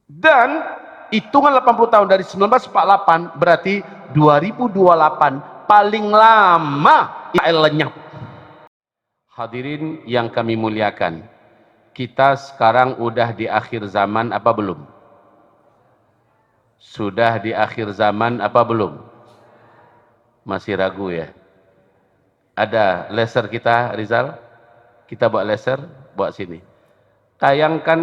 Dan hitungan 80 tahun dari 1948 berarti 2028 paling lama Israel lenyap. Hadirin yang kami muliakan, kita sekarang udah di akhir zaman apa belum? Sudah di akhir zaman apa belum? Masih ragu ya? Ada laser kita, Rizal? Kita buat laser, buat sini. Tayangkan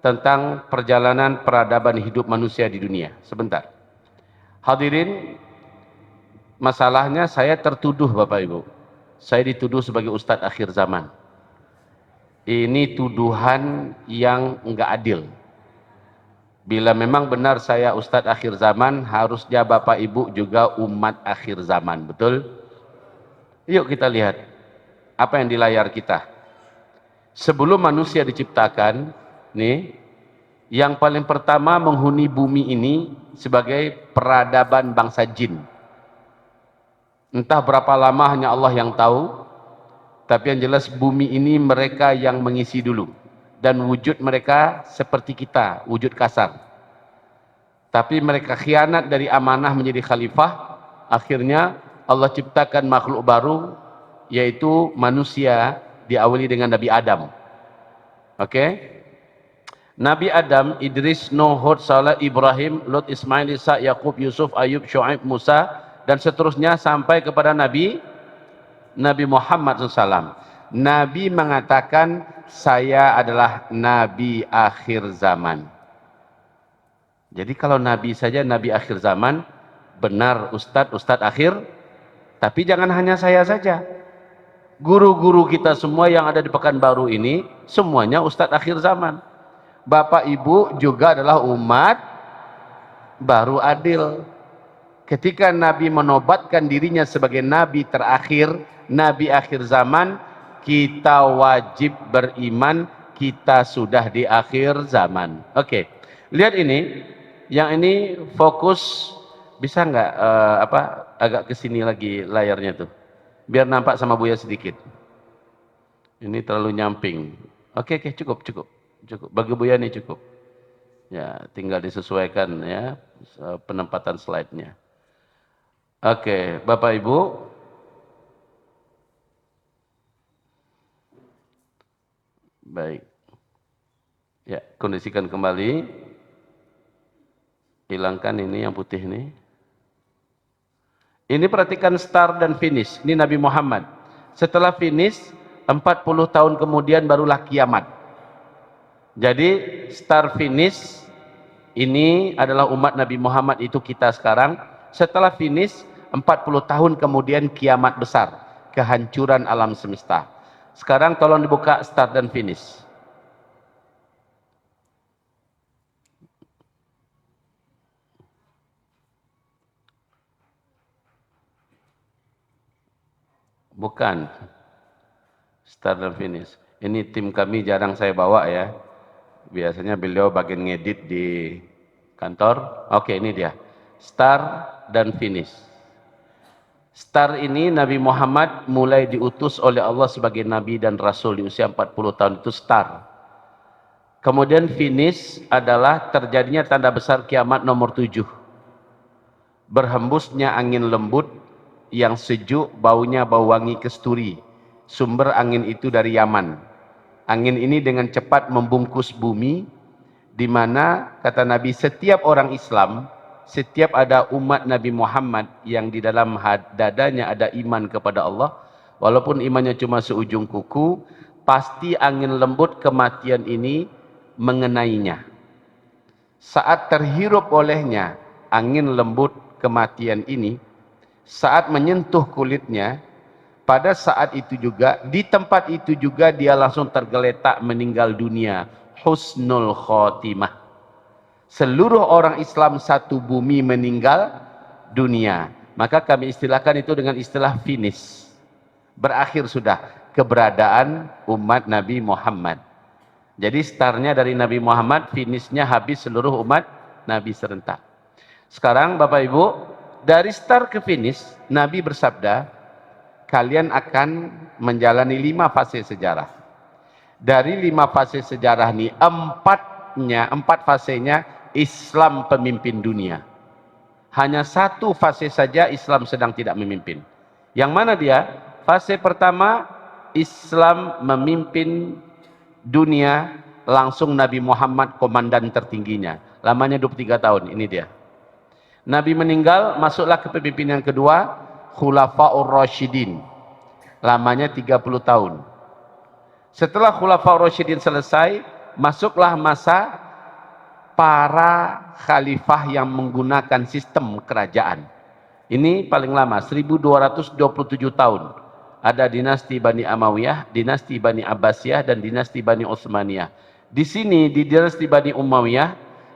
tentang perjalanan peradaban hidup manusia di dunia. Sebentar. Hadirin, masalahnya saya tertuduh Bapak Ibu. Saya dituduh sebagai Ustadz akhir zaman. Ini tuduhan yang enggak adil. Bila memang benar saya Ustadz akhir zaman, harusnya Bapak Ibu juga umat akhir zaman. Betul? Yuk kita lihat apa yang di layar kita. Sebelum manusia diciptakan, nih, yang paling pertama menghuni bumi ini sebagai peradaban bangsa jin. Entah berapa lama hanya Allah yang tahu, tapi yang jelas bumi ini mereka yang mengisi dulu. Dan wujud mereka seperti kita, wujud kasar. Tapi mereka khianat dari amanah menjadi khalifah, akhirnya Allah ciptakan makhluk baru, yaitu manusia, diawali dengan Nabi Adam. Oke? Nabi Adam, Idris, Nuh, Hud, Saleh, Ibrahim, Lut, Ismail, Isa, Yakub, Yusuf, Ayub, Syuaib, Musa, dan seterusnya sampai kepada Nabi Muhammad SAW. Nabi mengatakan, saya adalah Nabi akhir zaman. Jadi kalau Nabi saja Nabi akhir zaman, benar Ustadz akhir, tapi jangan hanya saya saja. Guru-guru kita semua yang ada di Pekanbaru ini, semuanya Ustadz akhir zaman. Bapak Ibu juga adalah umat baru adil. Ketika Nabi menobatkan dirinya sebagai Nabi terakhir, Nabi akhir zaman, kita wajib beriman kita sudah di akhir zaman. Oke, lihat ini, yang ini fokus, bisa nggak agak kesini lagi layarnya tuh, biar nampak sama Buya sedikit. Ini terlalu nyamping. Oke, cukup. Bagi Buya ini cukup. Ya, tinggal disesuaikan ya penempatan slide-nya. Oke, Bapak Ibu. Baik. Ya, kondisikan kembali. Hilangkan ini yang putih ini. Ini perhatikan start dan finish. Ini Nabi Muhammad. Setelah finish, 40 tahun kemudian barulah kiamat. Jadi start finish ini adalah umat Nabi Muhammad, itu kita sekarang. Setelah finish 40 tahun kemudian kiamat besar, kehancuran alam semesta. Sekarang tolong dibuka start dan finish. Bukan start dan finish. Ini tim kami jarang saya bawa ya. Biasanya beliau bagian ngedit di kantor. Oke, ini dia. Start dan finish. Start ini Nabi Muhammad mulai diutus oleh Allah sebagai Nabi dan Rasul di usia 40 tahun, itu start. Kemudian finish adalah terjadinya tanda besar kiamat nomor 7. Berhembusnya angin lembut yang sejuk, baunya bau wangi kesturi. Sumber angin itu dari Yaman. Angin ini dengan cepat membungkus bumi, di mana kata Nabi, setiap orang Islam, setiap ada umat Nabi Muhammad yang di dalam dadanya ada iman kepada Allah, walaupun imannya cuma seujung kuku, pasti angin lembut kematian ini mengenainya. Saat terhirup olehnya angin lembut kematian ini, saat menyentuh kulitnya, pada saat itu juga, di tempat itu juga dia langsung tergeletak meninggal dunia. Husnul khotimah. Seluruh orang Islam satu bumi meninggal dunia. Maka kami istilahkan itu dengan istilah finish. Berakhir sudah keberadaan umat Nabi Muhammad. Jadi startnya dari Nabi Muhammad, finishnya habis seluruh umat Nabi serentak. Sekarang Bapak Ibu, dari start ke finish, Nabi bersabda, kalian akan menjalani 5 fase sejarah. Dari 5 fase sejarah ini, 4 empat fasenya Islam pemimpin dunia. Hanya satu fase saja Islam sedang tidak memimpin. Yang mana dia? Fase pertama, Islam memimpin dunia, langsung Nabi Muhammad komandan tertingginya. Lamanya 23 tahun, ini dia. Nabi meninggal, masuklah ke kepemimpinan kedua, Khulafaur Rasyidin. Lamanya 30 tahun. Setelah Khulafaur Rasyidin selesai, masuklah masa para khalifah yang menggunakan sistem kerajaan. Ini paling lama, 1227 tahun. Ada dinasti Bani Umayyah, dinasti Bani Abbasiyah, dan dinasti Bani Utsmaniyah. Di sini, di dinasti Bani Umayyah,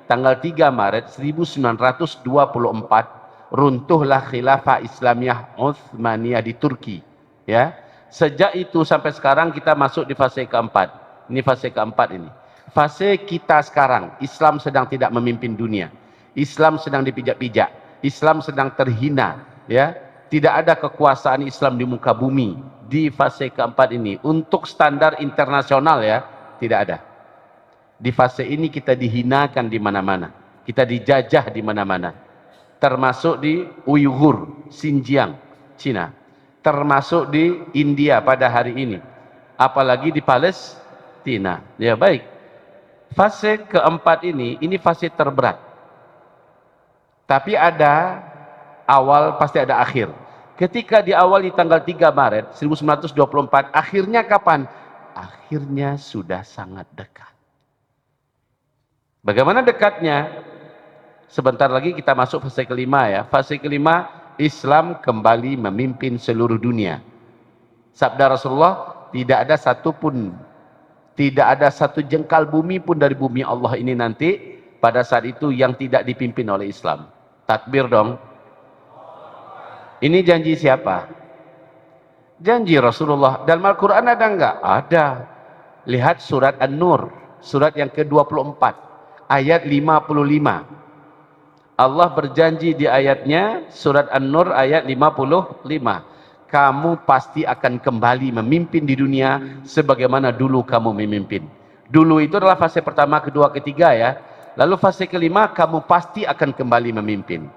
tanggal 3 Maret 1924, runtuhlah khilafah Islamiyah Utsmaniyah di Turki. Ya, sejak itu sampai sekarang kita masuk di fase keempat. Ini fase keempat ini. Fase kita sekarang, Islam sedang tidak memimpin dunia. Islam sedang dipijak-pijak. Islam sedang terhina. Ya, tidak ada kekuasaan Islam di muka bumi di fase keempat ini. Untuk standar internasional ya, tidak ada. Di fase ini kita dihinakan di mana-mana. Kita dijajah di mana-mana. Termasuk di Uyghur, Xinjiang, Cina. Termasuk di India pada hari ini. Apalagi di Palestina. Ya baik. Fase keempat ini fase terberat. Tapi ada awal, pasti ada akhir. Ketika di awal di tanggal 3 Maret 1924, akhirnya kapan? Akhirnya sudah sangat dekat. Bagaimana dekatnya? Sebentar lagi kita masuk fase kelima ya. Fase kelima, Islam kembali memimpin seluruh dunia. Sabda Rasulullah, tidak ada satu jengkal bumi pun dari bumi Allah ini nanti pada saat itu yang tidak dipimpin oleh Islam. Takbir dong. Ini janji siapa? Janji Rasulullah. Dalam Al-Quran ada enggak? Ada. Lihat surat An-Nur, surat yang ke-24, ayat 55. Allah berjanji di ayatnya, surat An-Nur ayat 55. Kamu pasti akan kembali memimpin di dunia sebagaimana dulu kamu memimpin. Dulu itu adalah fase pertama, kedua, ketiga ya. Lalu fase kelima, kamu pasti akan kembali memimpin.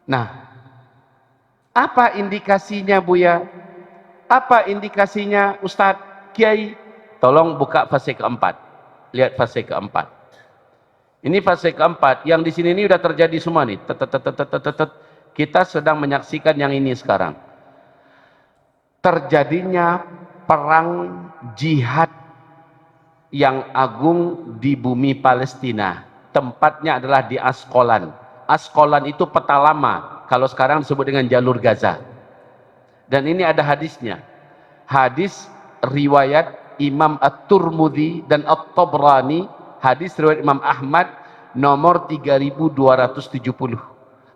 Nah, apa indikasinya Buya? Apa indikasinya Ustadz, Kiai? Tolong buka fase keempat. Lihat fase keempat. Ini fase keempat. Yang di sini ini sudah terjadi semua nih. Kita sedang menyaksikan yang ini sekarang. Terjadinya perang jihad yang agung di bumi Palestina. Tempatnya adalah di Askolan. Askolan itu peta lama, kalau sekarang disebut dengan jalur Gaza. Dan ini ada hadisnya. Hadis riwayat Imam At-Tirmidzi dan At-Tabrani, hadis riwayat Imam Ahmad nomor 3270.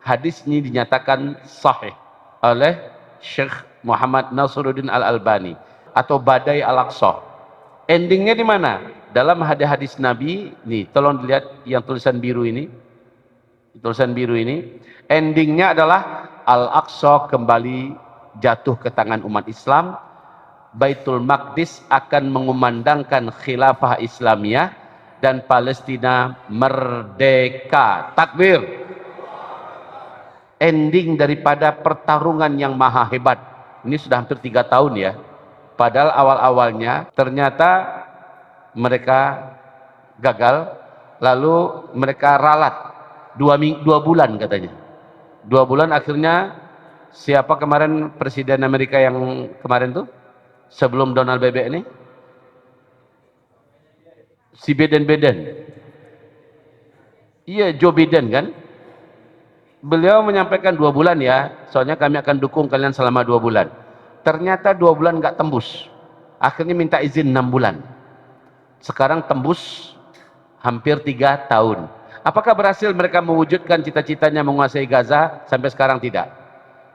Hadis ini dinyatakan sahih oleh Syekh Muhammad Nasruddin Al-Albani atau Badai Al-Aqsa. Endingnya di mana? Dalam hadis Nabi, nih tolong dilihat yang tulisan biru ini. Tulisan biru ini, endingnya adalah Al-Aqsa kembali jatuh ke tangan umat Islam. Baitul Maqdis akan mengumandangkan khilafah Islamiyah dan Palestina merdeka. Takbir. Ending daripada pertarungan yang maha hebat. Ini sudah hampir 3 tahun ya. Padahal awal-awalnya ternyata mereka gagal, lalu mereka ralat 2 bulan katanya. 2 bulan akhirnya siapa kemarin presiden Amerika yang kemarin tuh sebelum Donald Bebek ini? Si Biden. Iya, Joe Biden kan? Beliau menyampaikan 2 bulan ya, soalnya kami akan dukung kalian selama 2 bulan. Ternyata 2 bulan nggak tembus. Akhirnya minta izin 6 bulan. Sekarang tembus hampir 3 tahun. Apakah berhasil mereka mewujudkan cita-citanya menguasai Gaza? Sampai sekarang tidak.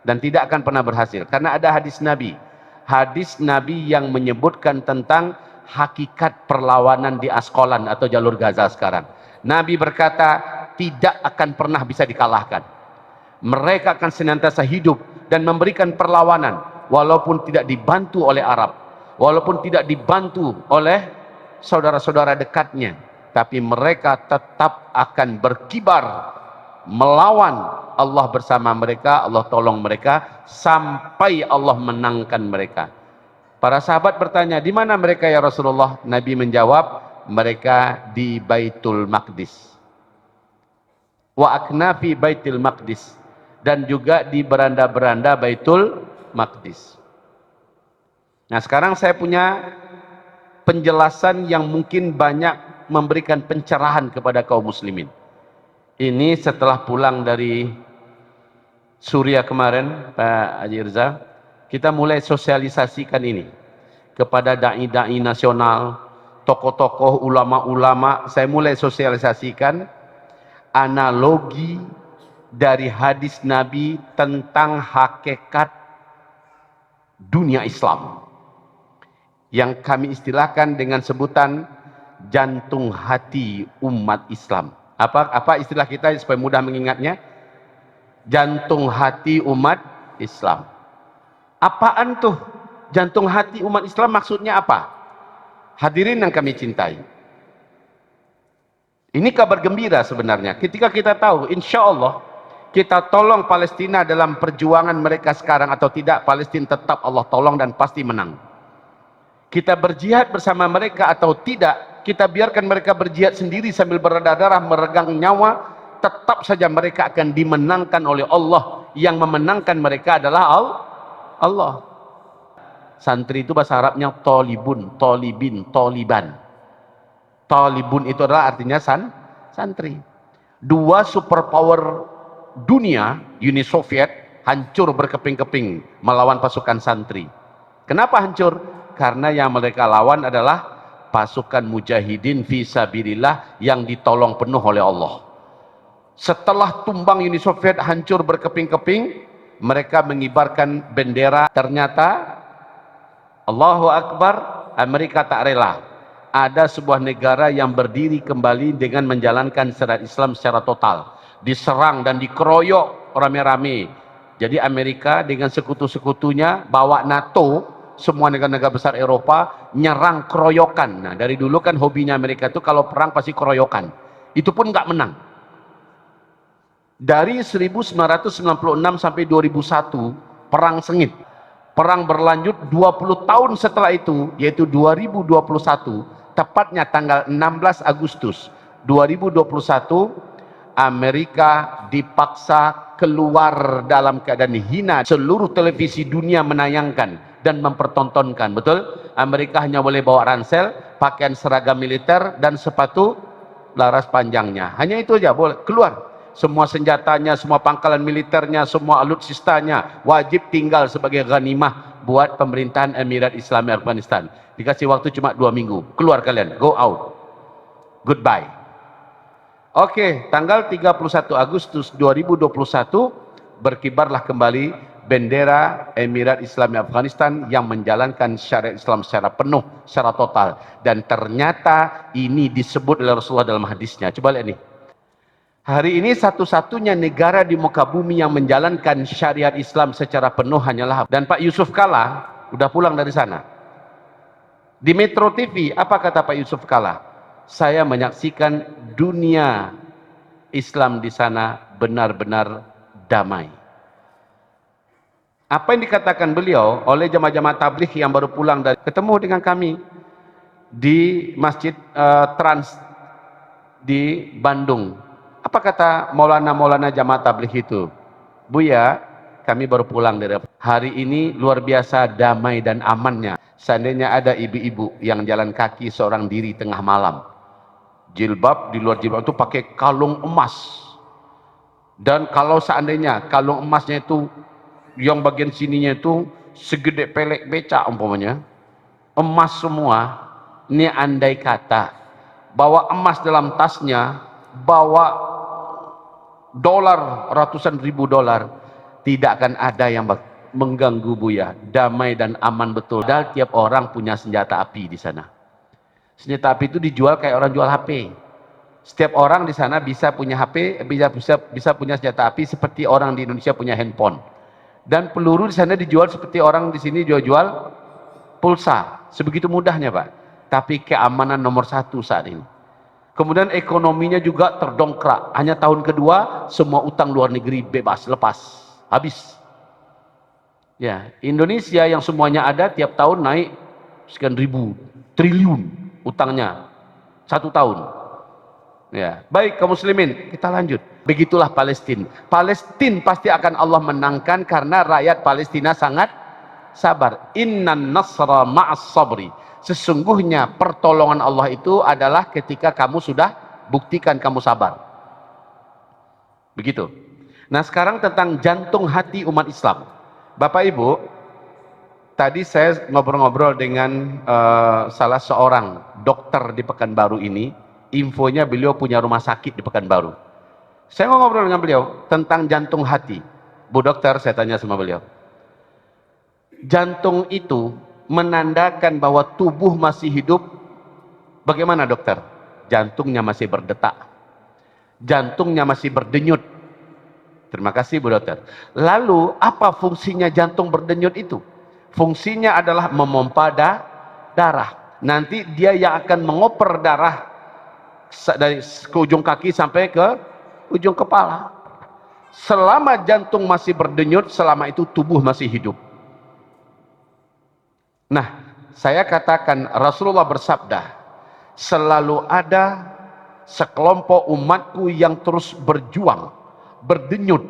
Dan tidak akan pernah berhasil. Karena ada hadis Nabi. Hadis Nabi yang menyebutkan tentang hakikat perlawanan di Askolan atau jalur Gaza sekarang. Nabi berkata, tidak akan pernah bisa dikalahkan. Mereka akan senantiasa hidup dan memberikan perlawanan walaupun tidak dibantu oleh Arab, walaupun tidak dibantu oleh saudara-saudara dekatnya. tapi mereka tetap akan berkibar melawan. Allah bersama mereka, Allah tolong mereka sampai Allah menangkan mereka. Para sahabat bertanya, di mana mereka ya Rasulullah? Nabi menjawab, mereka di Baitul Maqdis. Wa aknafi Baitul Maqdis, dan juga di beranda-beranda Baitul Maqdis. Nah, sekarang saya punya penjelasan yang mungkin banyak memberikan pencerahan kepada kaum muslimin. Ini setelah pulang dari Suriah kemarin, Pak Haji Irza, kita mulai sosialisasikan ini kepada dai-dai nasional, tokoh-tokoh, ulama-ulama. Saya mulai sosialisasikan analogi dari hadis Nabi tentang hakikat dunia Islam, yang kami istilahkan dengan sebutan jantung hati umat Islam. Apa istilah kita supaya mudah mengingatnya? Jantung hati umat Islam. Apaan tuh jantung hati umat Islam, maksudnya apa? Hadirin yang kami cintai, ini kabar gembira sebenarnya ketika kita tahu insya Allah kita tolong Palestina dalam perjuangan mereka sekarang atau tidak, Palestina tetap Allah tolong dan pasti menang. Kita berjihad bersama mereka atau tidak, kita biarkan mereka berjihad sendiri sambil berdarah meregang nyawa, tetap saja mereka akan dimenangkan oleh Allah. Yang memenangkan mereka adalah Allah. Santri itu bahasa Arabnya tolibun, tolibin, toliban. Tolibun itu adalah artinya santri. Dua superpower dunia, Uni Soviet, hancur berkeping-keping melawan pasukan santri. Kenapa hancur? Karena yang mereka lawan adalah pasukan mujahidin fisabilillah yang ditolong penuh oleh Allah. Setelah tumbang Uni Soviet hancur berkeping-keping, mereka mengibarkan bendera. Ternyata Allahu Akbar, Amerika tak rela. Ada sebuah negara yang berdiri kembali dengan menjalankan syariat Islam secara total, diserang dan dikeroyok rame-rame. Jadi Amerika dengan sekutu-sekutunya bawa NATO, semua negara-negara besar Eropa nyerang keroyokan. Nah, dari dulu kan hobinya Amerika itu kalau perang pasti keroyokan. Itu pun nggak menang. Dari 1996 sampai 2001 perang sengit. Perang berlanjut 20 tahun setelah itu, yaitu 2021, tepatnya tanggal 16 Agustus 2021, Amerika dipaksa keluar dalam keadaan hina. Seluruh televisi dunia menayangkan dan mempertontonkan. Betul? Amerika hanya boleh bawa ransel, pakaian seragam militer, dan sepatu laras panjangnya. Hanya itu aja boleh keluar. Semua senjatanya, semua pangkalan militernya, semua alutsistanya wajib tinggal sebagai ghanimah buat pemerintahan Emirat Islam Afghanistan. Dikasih waktu cuma 2 minggu. Keluar kalian, go out. Goodbye. Oke, tanggal 31 Agustus 2021 berkibarlah kembali bendera Emirat Islam Afghanistan yang menjalankan syariat Islam secara penuh, secara total. Dan ternyata ini disebut oleh Rasulullah dalam hadisnya. Coba lihat nih. Hari ini satu-satunya negara di muka bumi yang menjalankan syariat Islam secara penuh hanyalah, dan Pak Yusuf Kalla udah pulang dari sana. Di Metro TV, apa kata Pak Yusuf Kalla? Saya menyaksikan dunia Islam di sana benar-benar damai. Apa yang dikatakan beliau oleh jamaah-jamaah tabligh yang baru pulang dari ketemu dengan kami di Masjid Trans di Bandung. Apa kata Maulana jamaah tabligh itu? Buya, kami baru pulang dari hari ini, luar biasa damai dan amannya. Seandainya ada ibu-ibu yang jalan kaki seorang diri tengah malam, jilbab, di luar jilbab itu pakai kalung emas, dan kalau seandainya kalung emasnya itu yang bagian sininya itu segede pelek becak umpamanya, emas semua, ini andai kata bawa emas dalam tasnya, bawa dolar, ratusan ribu dolar, tidak akan ada yang mengganggu Buya. Damai dan aman betul. Dan tiap orang punya senjata api di sana. Senjata api itu dijual kayak orang jual HP. Setiap orang di sana bisa punya HP, bisa punya senjata api seperti orang di Indonesia punya handphone. Dan peluru di sana dijual seperti orang di sini jual pulsa. Sebegitu mudahnya, Pak. Tapi keamanan nomor 1 saat ini. Kemudian ekonominya juga terdongkrak. Hanya tahun kedua semua utang luar negeri bebas, lepas, habis. Ya, Indonesia yang semuanya ada tiap tahun naik sekian ribu triliun utangnya satu tahun. Ya, baik kaum muslimin, kita lanjut. Begitulah Palestina. Palestina pasti akan Allah menangkan karena rakyat Palestina sangat sabar. Innan nasra ma'as sabri. Sesungguhnya pertolongan Allah itu adalah ketika kamu sudah buktikan kamu sabar. Begitu. Nah, sekarang tentang jantung hati umat Islam. Bapak Ibu, tadi saya ngobrol-ngobrol dengan salah seorang dokter di Pekanbaru ini. Infonya beliau punya rumah sakit di Pekanbaru. Saya mau ngobrol dengan beliau tentang jantung hati. Bu dokter, saya tanya sama beliau, jantung itu menandakan bahwa tubuh masih hidup. Bagaimana dokter? Jantungnya masih berdetak, jantungnya masih berdenyut. Terima kasih Bu dokter. Lalu apa fungsinya jantung berdenyut itu? Fungsinya adalah memompa darah. Nanti dia yang akan mengoper darah dari ke ujung kaki sampai ke ujung kepala. Selama jantung masih berdenyut, selama itu tubuh masih hidup. Nah, saya katakan Rasulullah bersabda, selalu ada sekelompok umatku yang terus berjuang, berdenyut,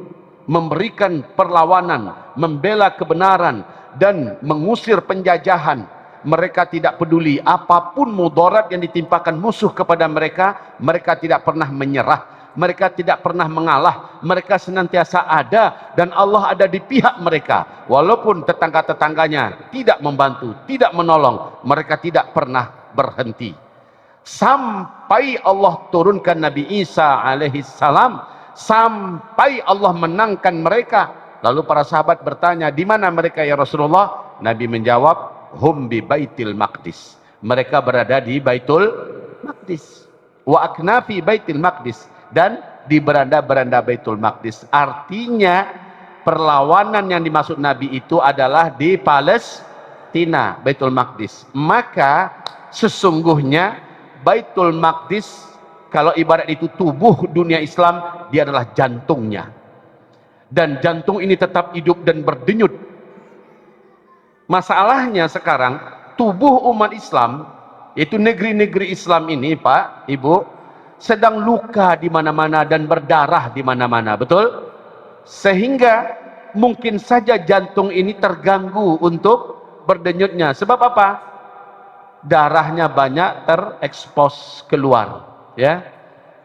memberikan perlawanan, membela kebenaran dan mengusir penjajahan. Mereka tidak peduli apapun mudarat yang ditimpakan musuh kepada mereka, mereka tidak pernah menyerah, mereka tidak pernah mengalah, mereka senantiasa ada dan Allah ada di pihak mereka. Walaupun tetangga-tetangganya tidak membantu, tidak menolong, mereka tidak pernah berhenti. Sampai Allah turunkan Nabi Isa alaihi salam, sampai Allah menangkan mereka. Lalu para sahabat bertanya, di mana mereka ya Rasulullah? Nabi menjawab, hum bi baitil maqdis. Mereka berada di Baitul Maqdis. Wa aknafi baitil maqdis, dan di beranda-beranda Baitul Maqdis. Artinya perlawanan yang dimaksud Nabi itu adalah di Palestina, Baitul Maqdis. Maka sesungguhnya Baitul Maqdis, kalau ibarat itu tubuh dunia Islam, dia adalah jantungnya. Dan jantung ini tetap hidup dan berdenyut. Masalahnya sekarang tubuh umat Islam, yaitu negeri-negeri Islam ini, Pak, Ibu, sedang luka di mana-mana dan berdarah di mana-mana, betul? Sehingga mungkin saja jantung ini terganggu untuk berdenyutnya. Sebab apa? Darahnya banyak terekspos keluar, ya.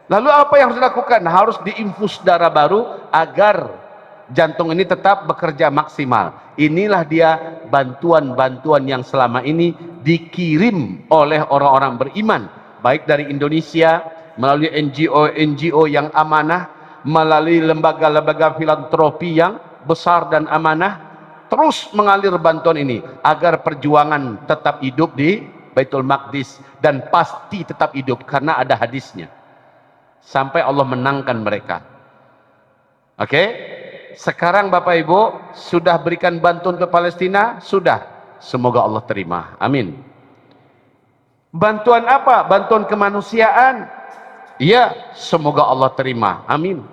Lalu apa yang harus dilakukan? Harus diinfus darah baru agar jantung ini tetap bekerja maksimal. Inilah dia bantuan-bantuan yang selama ini dikirim oleh orang-orang beriman, baik dari Indonesia melalui NGO yang amanah, melalui lembaga-lembaga filantropi yang besar dan amanah, terus mengalir bantuan ini agar perjuangan tetap hidup di Baitul Maqdis, dan pasti tetap hidup karena ada hadisnya, sampai Allah menangkan mereka. Oke? Sekarang Bapak Ibu sudah berikan bantuan ke Palestina? Sudah. Semoga Allah terima. Amin. Bantuan apa? Bantuan kemanusiaan? Iya, semoga Allah terima. Amin.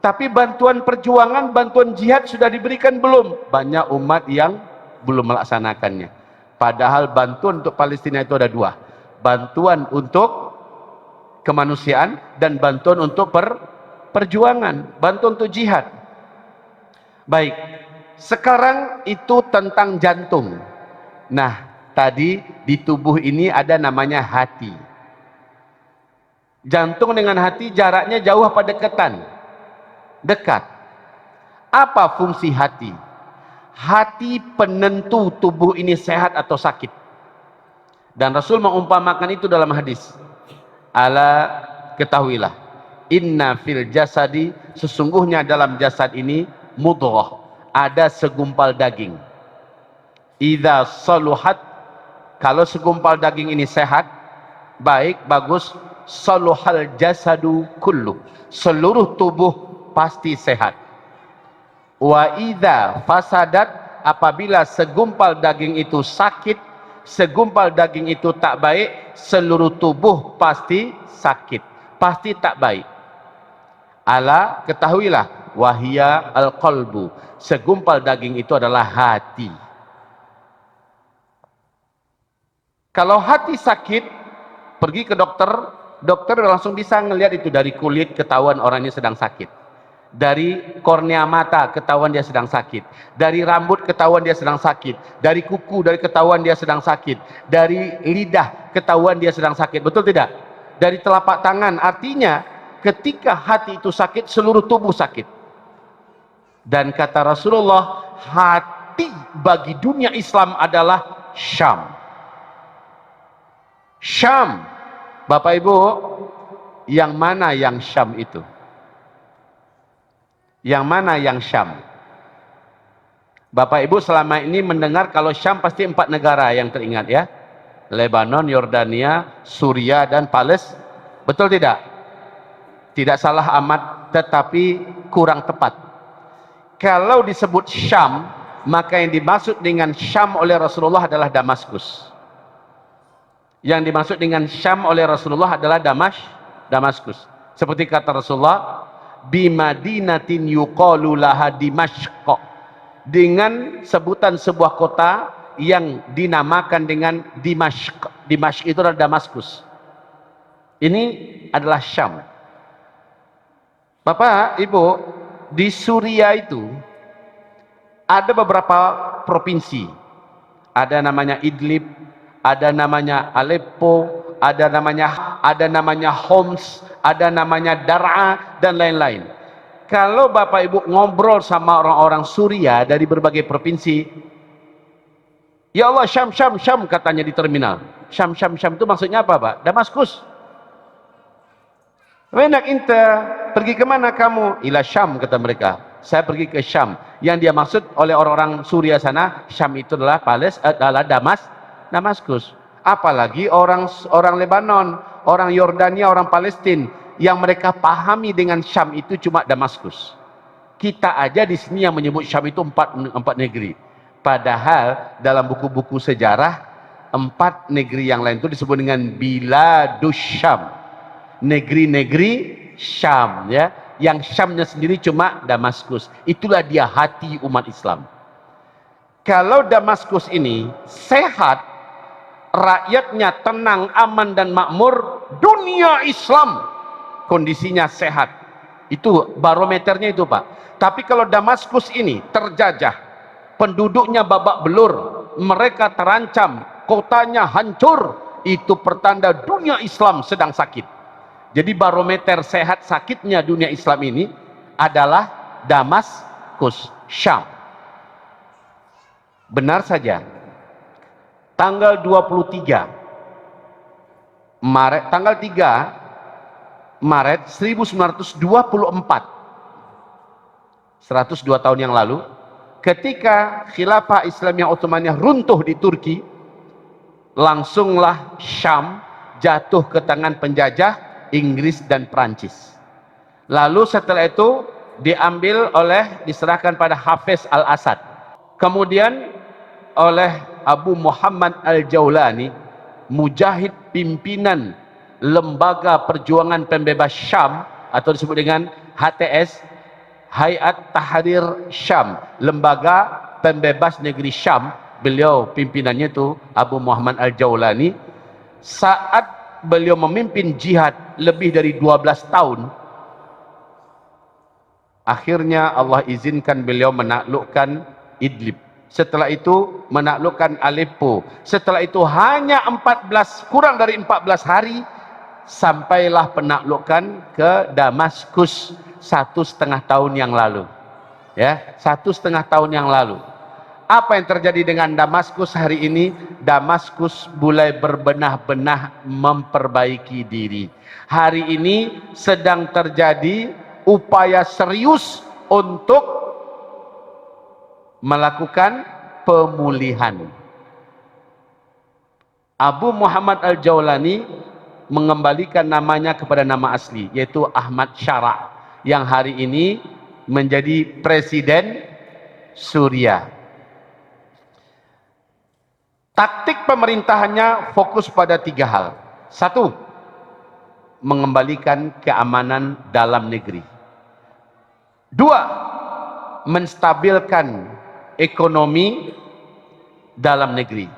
Tapi bantuan perjuangan, bantuan jihad sudah diberikan belum? Banyak umat yang belum melaksanakannya. Padahal bantuan untuk Palestina itu ada dua. Bantuan untuk kemanusiaan dan bantuan untuk perjuangan, bantuan untuk jihad. Baik, sekarang itu tentang jantung. Nah, tadi di tubuh ini ada namanya hati. Jantung dengan hati jaraknya jauh apa dekatan? Dekat. Apa fungsi hati? Hati penentu tubuh ini sehat atau sakit. Dan Rasul mengumpamakan itu dalam hadis. Ala, ketahuilah, inna fil jasadi, sesungguhnya dalam jasad ini mudghah, ada segumpal daging. Idza saluhat, kalau segumpal daging ini sehat, baik, bagus, saluhal jasadu kullu, seluruh tubuh pasti sehat. Wa idza fasadat, apabila segumpal daging itu sakit, segumpal daging itu tak baik, seluruh tubuh pasti sakit, pasti tak baik. Ala, ketahuilah, wahia al-qalbu, segumpal daging itu adalah hati. Kalau hati sakit, pergi ke dokter, dokter langsung bisa ngelihat itu dari kulit, ketahuan orangnya sedang sakit. Dari kornea mata ketahuan dia sedang sakit, dari rambut ketahuan dia sedang sakit, dari kuku dari ketahuan dia sedang sakit, dari lidah ketahuan dia sedang sakit, betul tidak? Dari telapak tangan, artinya ketika hati itu sakit, seluruh tubuh sakit. Dan kata Rasulullah, hati bagi dunia Islam adalah Syam. Syam, Bapak Ibu, yang mana yang Syam itu? Yang mana yang Syam? Bapak Ibu selama ini mendengar kalau Syam pasti 4 negara yang teringat ya. Lebanon, Yordania, Suria, dan Palestina. Betul tidak? Tidak salah amat, tetapi kurang tepat. Kalau disebut Syam, maka yang dimaksud dengan Syam oleh Rasulullah adalah Damaskus. Yang dimaksud dengan Syam oleh Rasulullah adalah Damaskus. Seperti kata Rasulullah, bimadinatin yuqalu laha Dimashq, dengan sebutan sebuah kota yang dinamakan dengan Dimashq. Dimashq itu adalah Damaskus. Ini adalah Syam. Bapak, Ibu, di Suria itu ada beberapa provinsi. Ada namanya Idlib, ada namanya Aleppo, ada namanya Homs, ada namanya Dar'a, dan lain-lain. Kalau Bapak Ibu ngobrol sama orang-orang Suria dari berbagai provinsi, ya Allah, Syam, Syam, Syam, katanya di terminal. Syam, Syam, Syam itu maksudnya apa, Pak? Damaskus. Enak inta, pergi kemana kamu? Ila Syam, kata mereka. Saya pergi ke Syam. Yang dia maksud oleh orang-orang Suria sana, Syam itu adalah Damaskus. Apalagi orang Lebanon, orang Yordania, orang Palestina, yang mereka pahami dengan Syam itu cuma Damaskus. Kita aja di sini yang menyebut Syam itu empat negeri. Padahal dalam buku-buku sejarah, 4 negeri yang lain itu disebut dengan Biladus Syam, negeri-negeri Syam, ya. Yang Syamnya sendiri cuma Damaskus. Itulah dia hati umat Islam. Kalau Damaskus ini sehat, rakyatnya tenang, aman, dan makmur, dunia Islam kondisinya sehat. Itu barometernya itu, Pak. Tapi kalau Damaskus ini terjajah, penduduknya babak belur, mereka terancam, kotanya hancur, itu pertanda dunia Islam sedang sakit. Jadi barometer sehat sakitnya dunia Islam ini adalah Damaskus, Syam. Benar saja, tanggal 23 Maret, tanggal 3 Maret 1924, 102 tahun yang lalu, ketika Khilafah Islamiyah Utsmaniyah runtuh di Turki, langsunglah Syam jatuh ke tangan penjajah Inggris dan Prancis. Lalu setelah itu diserahkan pada Hafiz al-Assad. Kemudian oleh Abu Muhammad al-Jaulani, mujahid pimpinan Lembaga Perjuangan Pembebas Syam, atau disebut dengan HTS, Hayat Tahrir Syam, Lembaga Pembebas Negeri Syam. Beliau pimpinannya itu Abu Muhammad al-Jaulani. Saat beliau memimpin jihad lebih dari 12 tahun, akhirnya Allah izinkan beliau menaklukkan Idlib. Setelah itu menaklukkan Aleppo. Setelah itu hanya kurang dari 14 hari, sampailah penaklukan ke Damaskus 1,5 tahun yang lalu. Ya, 1,5 tahun yang lalu. Apa yang terjadi dengan Damaskus hari ini? Damaskus mulai berbenah-benah memperbaiki diri. Hari ini sedang terjadi upaya serius untuk melakukan pemulihan. Abu Muhammad al-Jaulani mengembalikan namanya kepada nama asli, yaitu Ahmad Syara, yang hari ini menjadi presiden Suria. Taktik pemerintahannya fokus pada 3 hal. 1, mengembalikan keamanan dalam negeri. 2, menstabilkan ekonomi dalam negeri.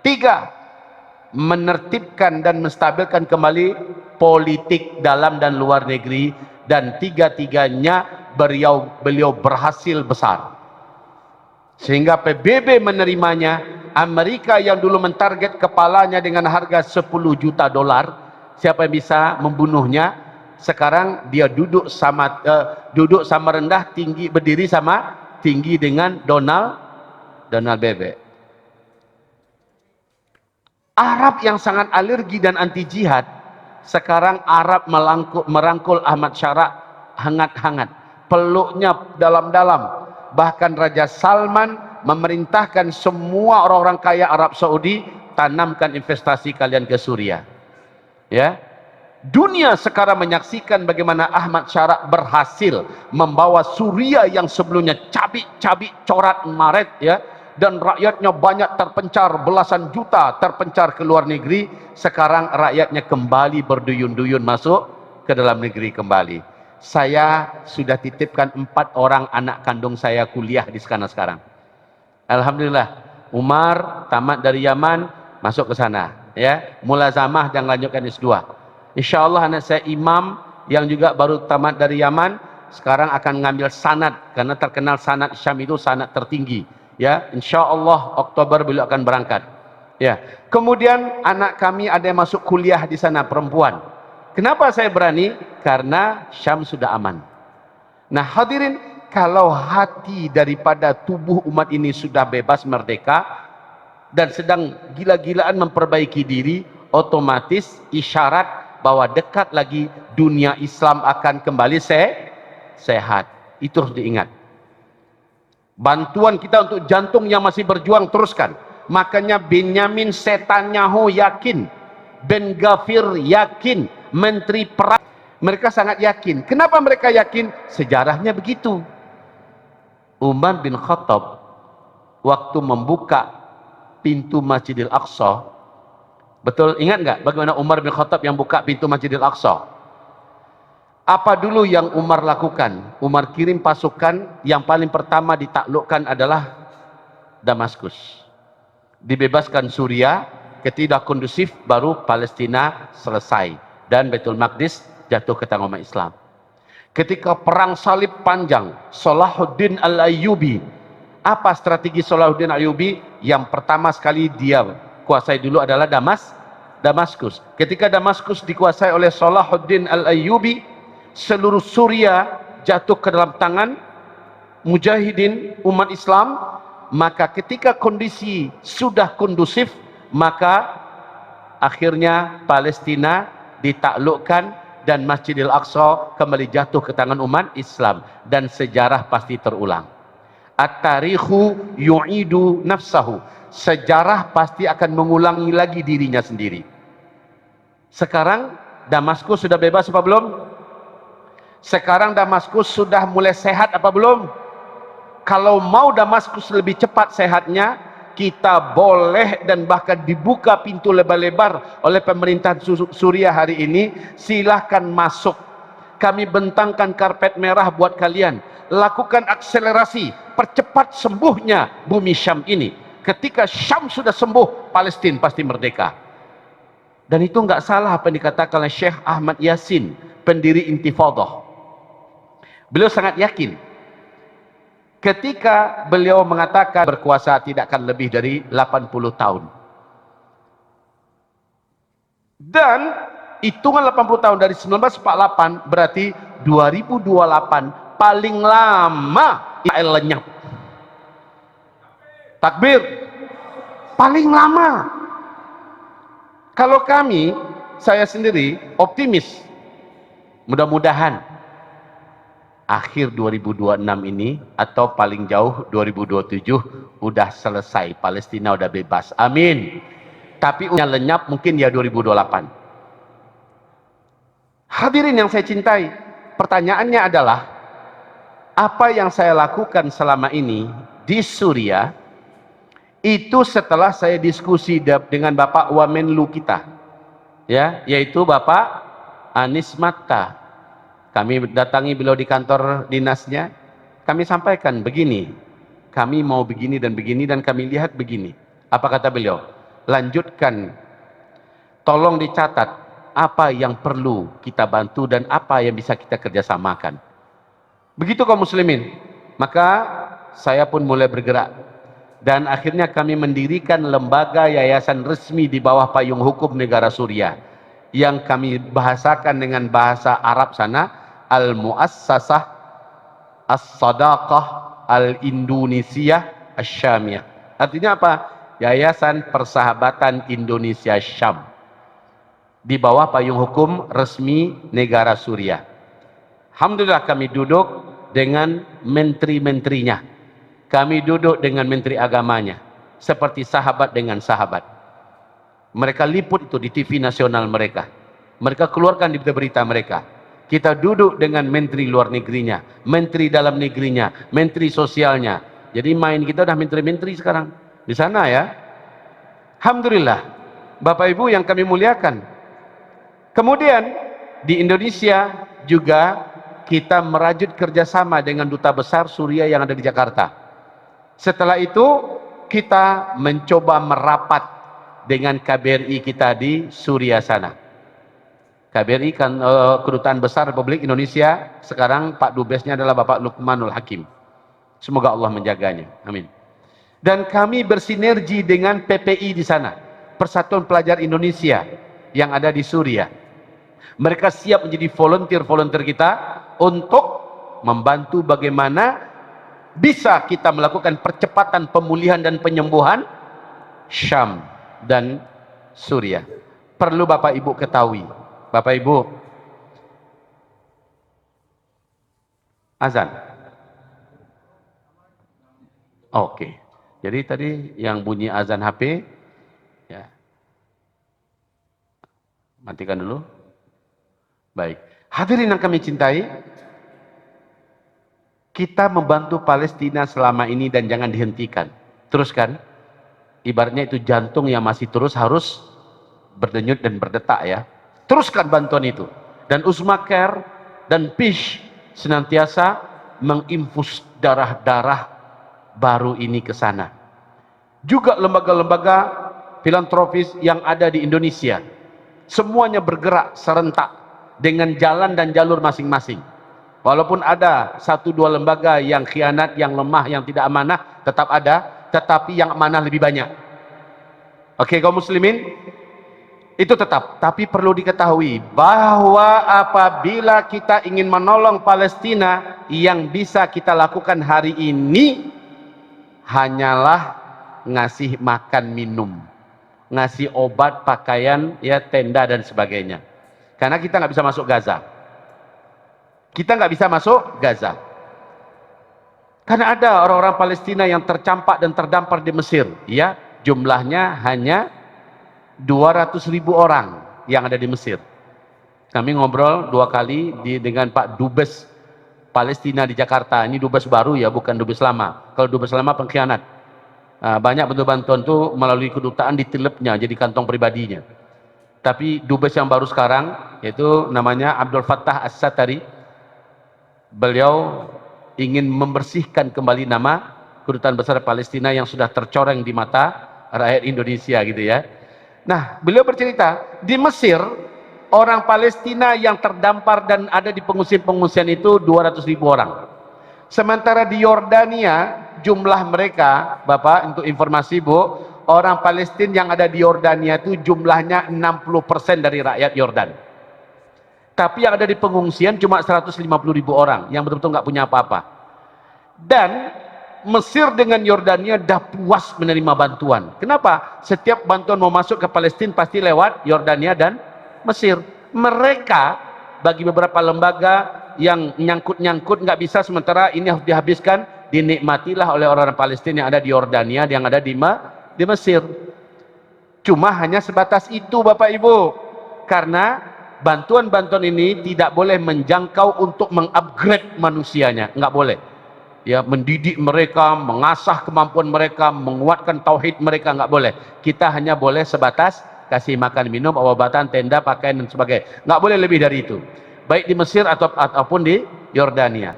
3, menertibkan dan menstabilkan kembali politik dalam dan luar negeri. Dan 3-tiganya beliau berhasil besar, sehingga PBB menerimanya. Amerika yang dulu mentarget kepalanya dengan harga 10 juta dolar, siapa yang bisa membunuhnya, sekarang dia duduk sama rendah, tinggi berdiri sama tinggi dengan Donald Bebek. Arab yang sangat alergi dan anti jihad, sekarang Arab merangkul Ahmad Syara hangat-hangat, peluknya dalam-dalam. Bahkan Raja Salman memerintahkan semua orang-orang kaya Arab Saudi, tanamkan investasi kalian ke Suriah. Ya, dunia sekarang menyaksikan bagaimana Ahmad Syara berhasil membawa Suriah yang sebelumnya cabik-cabik, corat maret, ya, dan rakyatnya banyak terpencar, belasan juta terpencar ke luar negeri. Sekarang rakyatnya kembali berduyun-duyun masuk ke dalam negeri kembali. Saya sudah titipkan 4 orang anak kandung saya kuliah di sana sekarang. Alhamdulillah, Umar tamat dari Yaman, masuk ke sana, ya, mulazamah dan lanjutkan S2. Insyaallah anak saya Imam yang juga baru tamat dari Yaman, sekarang akan ngambil sanad, karena terkenal sanad Syam itu sanad tertinggi, ya. Insyaallah Oktober beliau akan berangkat, ya. Kemudian anak kami ada yang masuk kuliah di sana, perempuan. Kenapa saya berani? Karena Syam sudah aman. Nah hadirin, kalau hati daripada tubuh umat ini sudah bebas merdeka dan sedang gila-gilaan memperbaiki diri, otomatis isyarat bahwa dekat lagi dunia Islam akan kembali sehat. Itu harus diingat. Bantuan kita untuk jantung yang masih berjuang, teruskan. Makanya Benyamin Netanyahu yakin, Ben Gvir yakin, Menteri Perang, mereka sangat yakin. Kenapa mereka yakin? Sejarahnya begitu. Umar bin Khattab waktu membuka pintu Masjidil Aqsa, betul ingat nggak bagaimana Umar bin Khattab yang buka pintu Masjidil Aqsa? Apa dulu yang Umar lakukan? Umar kirim pasukan, yang paling pertama ditaklukkan adalah Damaskus. Dibebaskan Suriah, ketika kondusif baru Palestina selesai dan Baitul Maqdis jatuh ke tangan umat Islam. Ketika perang salib panjang, Salahuddin Al-Ayyubi, apa strategi Salahuddin Al-Ayyubi? Yang pertama sekali dia kuasai dulu adalah Damaskus. Ketika Damaskus dikuasai oleh Salahuddin Al-Ayyubi, seluruh Suriah jatuh ke dalam tangan mujahidin umat Islam. Maka ketika kondisi sudah kondusif, maka akhirnya Palestina ditaklukkan dan Masjidil Aqsa kembali jatuh ke tangan umat Islam, dan sejarah pasti terulang. At-tarikhu yu'idu nafsahu, sejarah pasti akan mengulangi lagi dirinya sendiri. Sekarang Damaskus sudah bebas apa belum? Sekarang Damaskus sudah mulai sehat apa belum? Kalau mau Damaskus lebih cepat sehatnya, kita boleh dan bahkan dibuka pintu lebar-lebar oleh pemerintahan Suriah hari ini. Silahkan masuk, kami bentangkan karpet merah buat kalian. Lakukan akselerasi, percepat sembuhnya bumi Syam ini. Ketika Syam sudah sembuh, Palestina pasti merdeka. Dan itu nggak salah apa yang dikatakan oleh Syekh Ahmad Yasin, pendiri Intifadah. Beliau sangat yakin ketika beliau mengatakan berkuasa tidak akan lebih dari 80 tahun. Dan hitungan 80 tahun dari 1948 berarti 2028 paling lama Israel lenyap. Takbir. Paling lama. Kalau kami, saya sendiri optimis, mudah-mudahan akhir 2026 ini atau paling jauh 2027 udah selesai, Palestina udah bebas, amin. Tapi lenyap mungkin ya 2028. Hadirin yang saya cintai, pertanyaannya adalah apa yang saya lakukan selama ini di Suriah Itu setelah saya diskusi dengan Bapak Wamenlu kita, ya, yaitu Bapak Anies Mata. Kami datangi beliau di kantor dinasnya, kami sampaikan begini, kami mau begini dan begini, dan kami lihat begini. Apa kata beliau? Lanjutkan, tolong dicatat apa yang perlu kita bantu dan apa yang bisa kita kerjasamakan. Begitu kaum muslimin. Maka saya pun mulai bergerak, dan akhirnya kami mendirikan lembaga yayasan resmi di bawah payung hukum negara Suriah, yang kami bahasakan dengan bahasa Arab sana, Al-Muassasah As-Sadaqah Al-Indonesia Asyamiyah. Artinya apa? Yayasan Persahabatan Indonesia Syam, di bawah payung hukum resmi negara Suriah. Alhamdulillah kami duduk dengan menteri-menterinya, kami duduk dengan menteri agamanya, seperti sahabat dengan sahabat. Mereka liput itu di TV nasional mereka, mereka keluarkan di berita mereka. Kita duduk dengan menteri luar negerinya, menteri dalam negerinya, menteri sosialnya. Jadi main kita udah menteri-menteri sekarang di sana, ya. Alhamdulillah, Bapak Ibu yang kami muliakan. Kemudian di Indonesia juga kita merajut kerjasama dengan Duta Besar Suriah yang ada di Jakarta. Setelah itu kita mencoba merapat dengan KBRI kita di Suriah sana. KBRI kan Kedutaan Besar Republik Indonesia, sekarang Pak Dubesnya adalah Bapak Lukmanul Hakim. Semoga Allah menjaganya, amin. Dan kami bersinergi dengan PPI di sana, Persatuan Pelajar Indonesia yang ada di Suriah. Mereka siap menjadi volunteer kita untuk membantu bagaimana bisa kita melakukan percepatan pemulihan dan penyembuhan Syam dan Suriah. Perlu Bapak Ibu ketahui, Bapak Ibu, azan. Oke. Jadi tadi yang bunyi azan HP, ya, matikan dulu. Baik, hadirin yang kami cintai, kita membantu Palestina selama ini dan jangan dihentikan. Teruskan. Ibaratnya itu jantung yang masih terus harus berdenyut dan berdetak, ya. Teruskan bantuan itu. Dan Uzma Care dan PISH senantiasa menginfus darah-darah baru ini ke sana. Juga lembaga-lembaga filantropis yang ada di Indonesia, semuanya bergerak serentak dengan jalan dan jalur masing-masing. Walaupun ada satu dua lembaga yang khianat, yang lemah, yang tidak amanah, tetap ada, tetapi yang amanah lebih banyak. Oke, kaum muslimin, itu tetap. Tapi perlu diketahui bahwa apabila kita ingin menolong Palestina, yang bisa kita lakukan hari ini hanyalah ngasih makan minum, ngasih obat, pakaian, ya, tenda dan sebagainya. Karena kita nggak bisa masuk Gaza. Kita nggak bisa masuk Gaza. Karena ada orang-orang Palestina yang tercampak dan terdampar di Mesir. Ya, jumlahnya hanya 200.000 orang yang ada di Mesir. Kami ngobrol 2 kali dengan Pak Dubes Palestina di Jakarta. Ini Dubes baru, ya, bukan Dubes lama. Kalau Dubes lama pengkhianat. Banyak bentuk bantuan itu melalui kedutaan ditilepnya jadi kantong pribadinya. Tapi Dubes yang baru sekarang, yaitu namanya Abdul Fattah As-Satari, beliau ingin membersihkan kembali nama Kedutaan Besar Palestina yang sudah tercoreng di mata rakyat Indonesia, gitu, ya. Nah, beliau bercerita, di Mesir, orang Palestina yang terdampar dan ada di pengungsian-pengungsian itu 200.000 orang. Sementara di Yordania, jumlah mereka, Bapak, untuk informasi, Bu, orang Palestina yang ada di Yordania itu jumlahnya 60% dari rakyat Yordan. Tapi yang ada di pengungsian cuma 150.000 orang yang betul-betul nggak punya apa-apa. Dan Mesir dengan Yordania dah puas menerima bantuan. Kenapa? Setiap bantuan mau masuk ke Palestina pasti lewat Yordania dan Mesir. Mereka bagi beberapa lembaga yang nyangkut-nyangkut nggak bisa, sementara ini harus dihabiskan, dinikmatilah oleh orang-orang Palestina yang ada di Yordania, yang ada di Mesir. Cuma hanya sebatas itu, Bapak Ibu, karena bantuan-bantuan ini tidak boleh menjangkau untuk mengupgrade manusianya, nggak boleh. ya, mendidik mereka, mengasah kemampuan mereka, menguatkan tauhid mereka, nggak boleh. Kita hanya boleh sebatas kasih makan, minum, obatan, tenda, pakaian dan sebagainya. Nggak boleh lebih dari itu. Baik di Mesir ataupun di Yordania.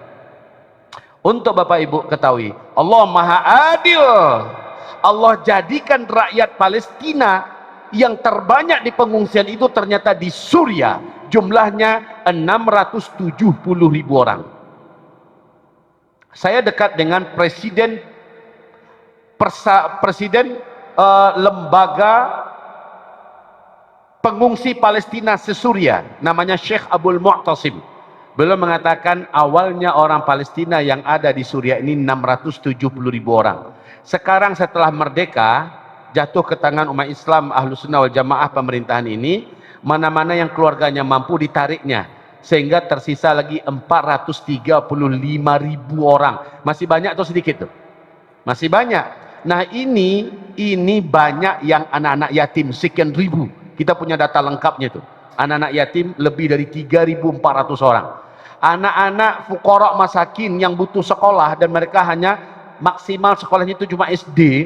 Untuk Bapak Ibu ketahui, Allah Maha Adil. Allah jadikan rakyat Palestina yang terbanyak di pengungsian itu ternyata di Suriah. Jumlahnya 670.000 orang. Saya dekat dengan presiden lembaga pengungsi Palestina se-Suria, namanya Syekh Abdul Mu'tasim. Beliau mengatakan awalnya orang Palestina yang ada di Suriah ini 670.000 orang. Sekarang setelah merdeka, jatuh ke tangan umat Islam Ahlus Sunnah wal Jamaah pemerintahan ini, mana-mana yang keluarganya mampu ditariknya, sehingga tersisa lagi 435.000 orang. Masih banyak atau sedikit tuh? Masih banyak. Nah ini banyak yang anak-anak yatim, sekian ribu. Kita punya data lengkapnya tuh. Anak-anak yatim lebih dari 3.400 orang. Anak-anak fuqara masakin yang butuh sekolah dan mereka hanya maksimal sekolahnya itu cuma SD.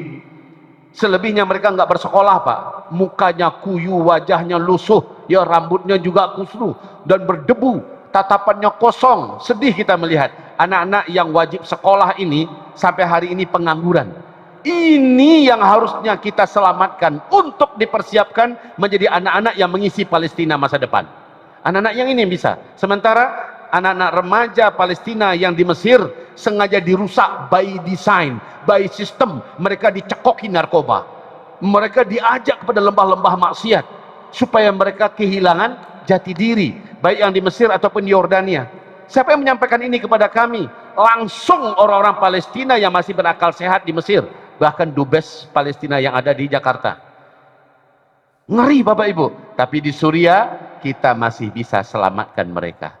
Selebihnya mereka nggak bersekolah, Pak. Mukanya kuyu, wajahnya lusuh, ya rambutnya juga kusru dan berdebu, tatapannya kosong. Sedih kita melihat anak-anak yang wajib sekolah ini sampai hari ini pengangguran. Ini yang harusnya kita selamatkan untuk dipersiapkan menjadi anak-anak yang mengisi Palestina masa depan. Anak-anak yang ini bisa. Sementara anak-anak remaja Palestina yang di Mesir sengaja dirusak by design, by system. Mereka dicekoki narkoba, mereka diajak kepada lembah-lembah maksiat supaya mereka kehilangan jati diri, baik yang di Mesir ataupun di Yordania. Siapa yang menyampaikan ini kepada kami? Langsung orang-orang Palestina yang masih berakal sehat di Mesir, bahkan dubes Palestina yang ada di Jakarta. Ngeri Bapak Ibu. Tapi di Suriah kita masih bisa selamatkan mereka.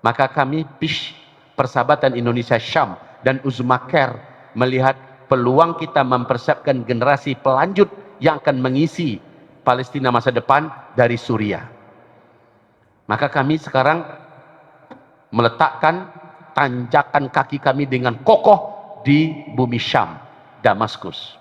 Maka kami PISH, Persahabatan Indonesia Syam, dan Uzma Care melihat peluang kita mempersiapkan generasi pelanjut yang akan mengisi Palestina masa depan dari Suriah. Maka kami sekarang meletakkan tanjakan kaki kami dengan kokoh di bumi Syam, Damaskus.